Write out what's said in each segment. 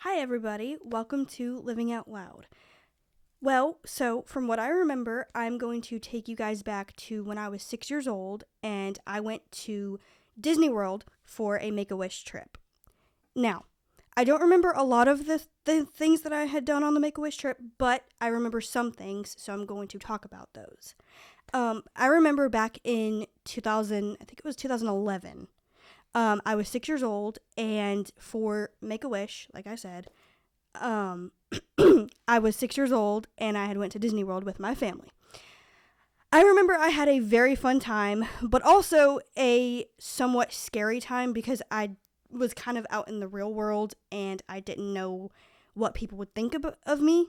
Hi, everybody. Welcome to Living Out Loud. Well, so from what I remember, I'm going to take you guys back to when I was 6 years old and I went to Disney World for a Make a Wish trip. Now, I don't remember a lot of the things that I had done on the Make a Wish trip, but I remember some things, so I'm going to talk about those. I remember back in 2000, I think it was 2011. I was 6 years old, and for Make a Wish, like I said, um, I was 6 years old, and I had went to Disney World with my family. I remember I had a very fun time, but also a somewhat scary time because I was kind of out in the real world, and I didn't know what people would think of me.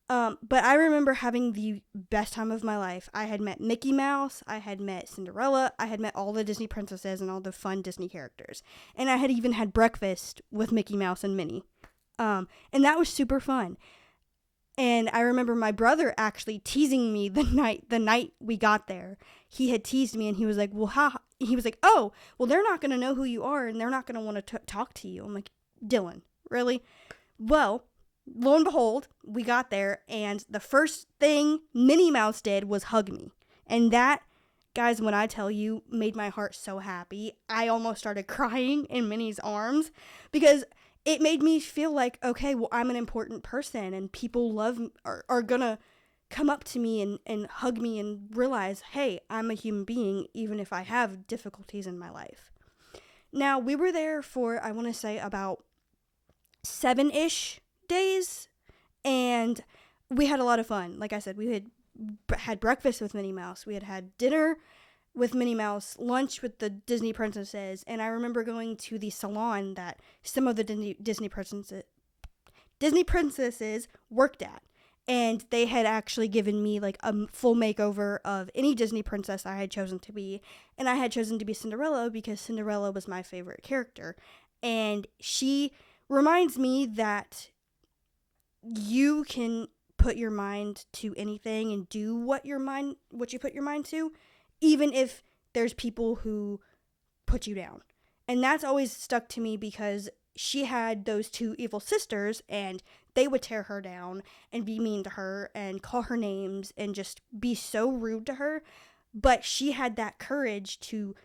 But I remember having the best time of my life. I had met Mickey Mouse, I had met Cinderella, I had met all the Disney princesses and all the fun Disney characters. And I had even had breakfast with Mickey Mouse and Minnie. And that was super fun. And I remember my brother actually teasing me the night we got there. He had teased me and he was like, "Oh, well, they're not going to know who you are and they're not going to want to talk to you." I'm like, "Dylan, really?" Well, lo and behold, we got there, and the first thing Minnie Mouse did was hug me. And that, guys, when I tell you, made my heart so happy. I almost started crying in Minnie's arms because it made me feel like, okay, well, I'm an important person, and people are gonna come up to me and hug me and realize, hey, I'm a human being, even if I have difficulties in my life. Now, we were there for, I want to say, about 7-ish days, and we had a lot of fun. Like I said, we had breakfast with Minnie Mouse, we had dinner with Minnie Mouse, lunch with the Disney princesses, and I remember going to the salon that some of the Disney princesses worked at, and they had actually given me like a full makeover of any Disney princess I had chosen to be, and I had chosen to be Cinderella because Cinderella was my favorite character, and she reminds me that you can put your mind to anything and do what you put your mind to, even if there's people who put you down. And that's always stuck to me because she had those two evil sisters, and they would tear her down and be mean to her and call her names and just be so rude to her. But she had that courage to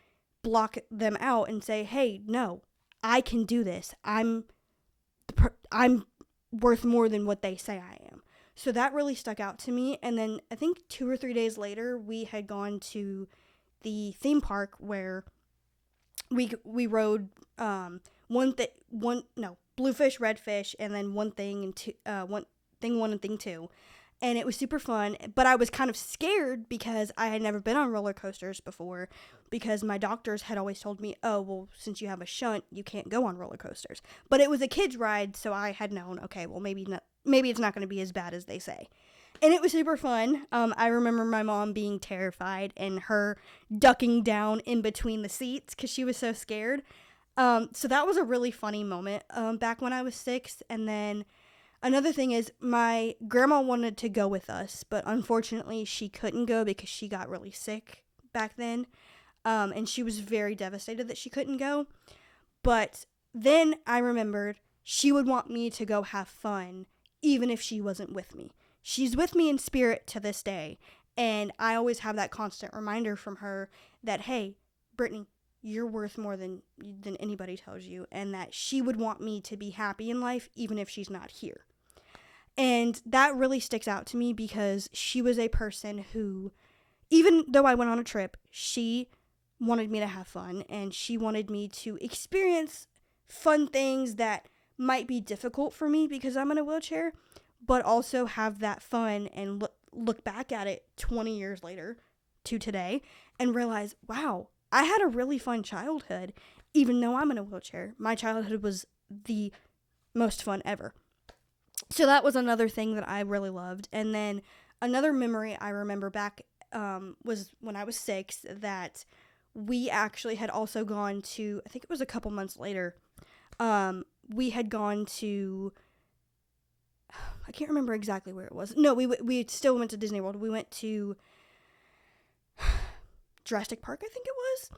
block them out and say, "Hey, no, I can do this. I'm worth more than what they say I am." So that really stuck out to me. And then I think 2 or 3 days later, we had gone to the theme park where we rode bluefish, redfish, and then one thing and two, thing one and thing two. And it was super fun, but I was kind of scared because I had never been on roller coasters before, because my doctors had always told me, "Oh, well, since you have a shunt, you can't go on roller coasters." But it was a kid's ride, so I had known, okay, well, maybe it's not going to be as bad as they say. And it was super fun. I remember my mom being terrified and her ducking down in between the seats because she was so scared. So that was a really funny moment back when I was 6. And then another thing is, my grandma wanted to go with us, but unfortunately she couldn't go because she got really sick back then. And she was very devastated that she couldn't go. But then I remembered she would want me to go have fun, even if she wasn't with me. She's with me in spirit to this day. And I always have that constant reminder from her that, hey, Brittany, you're worth more than anybody tells you, and that she would want me to be happy in life even if she's not here. And that really sticks out to me because she was a person who, even though I went on a trip, she wanted me to have fun, and she wanted me to experience fun things that might be difficult for me because I'm in a wheelchair, but also have that fun and look back at it 20 years later to today and realize, wow, I had a really fun childhood, even though I'm in a wheelchair. My childhood was the most fun ever. So that was another thing that I really loved. And then another memory I remember back was when I was 6, that we actually had also gone to, I think it was a couple months later, we had gone to, I can't remember exactly where it was. No, we still went to Disney World. We went to Jurassic Park, I think it was.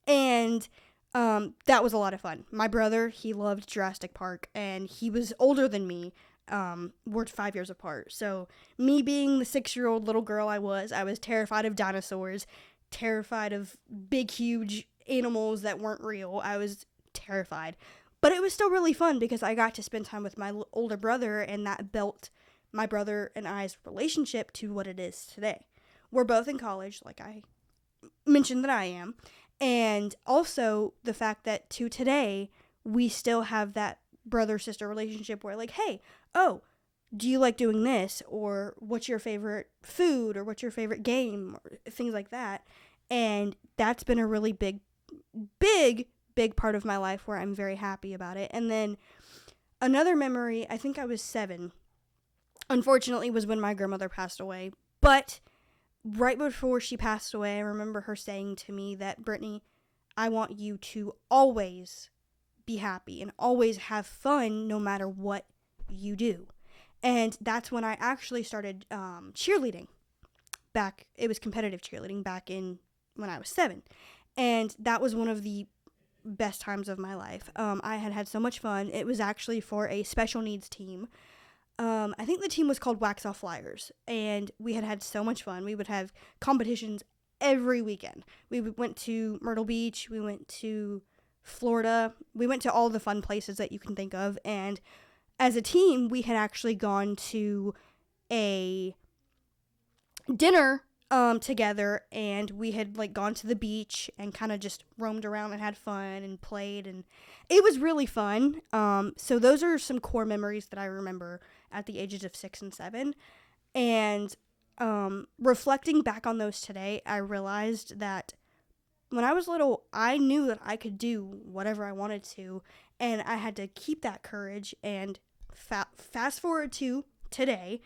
And That was a lot of fun. My brother, he loved Jurassic Park, and he was older than me. We're 5 years apart. So, me being the 6-year-old little girl I was terrified of dinosaurs, terrified of big, huge animals that weren't real. I was terrified. But it was still really fun because I got to spend time with my older brother, and that built my brother and I's relationship to what it is today. We're both in college, like I mentioned that I am. And also the fact that to today, we still have that brother sister relationship where, like, hey, oh, do you like doing this? Or what's your favorite food? Or what's your favorite game? Or things like that. And that's been a really big part of my life where I'm very happy about it. And then another memory, I think I was 7, unfortunately, was when my grandmother passed away. But right before she passed away, I remember her saying to me that, Brittany, I want you to always be happy and always have fun no matter what you do. And that's when I actually started cheerleading. It was competitive cheerleading back in when I was 7. And that was one of the best times of my life. I had so much fun. It was actually for a special needs team. I think the team was called Waxaw Flyers, and we had so much fun. We would have competitions every weekend. We went to Myrtle Beach, we went to Florida, we went to all the fun places that you can think of, and as a team, we had actually gone to a dinner together, and we had like gone to the beach and kind of just roamed around and had fun and played, and it was really fun. So those are some core memories that I remember at the ages of 6 and 7. And reflecting back on those today, I realized that when I was little, I knew that I could do whatever I wanted to, and I had to keep that courage. And fast forward to today,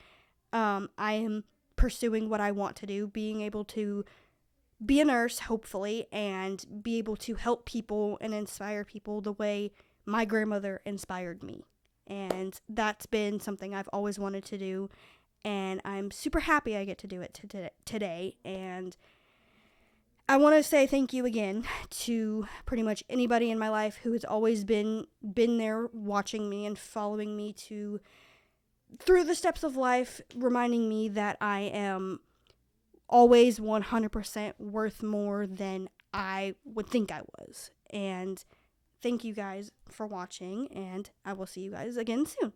I am pursuing what I want to do, being able to be a nurse, hopefully, and be able to help people and inspire people the way my grandmother inspired me. And that's been something I've always wanted to do, and I'm super happy I get to do it today. And I want to say thank you again to pretty much anybody in my life who has always been there watching me and following me through the steps of life, reminding me that I am always 100% worth more than I would think I was. And thank you guys for watching, and I will see you guys again soon.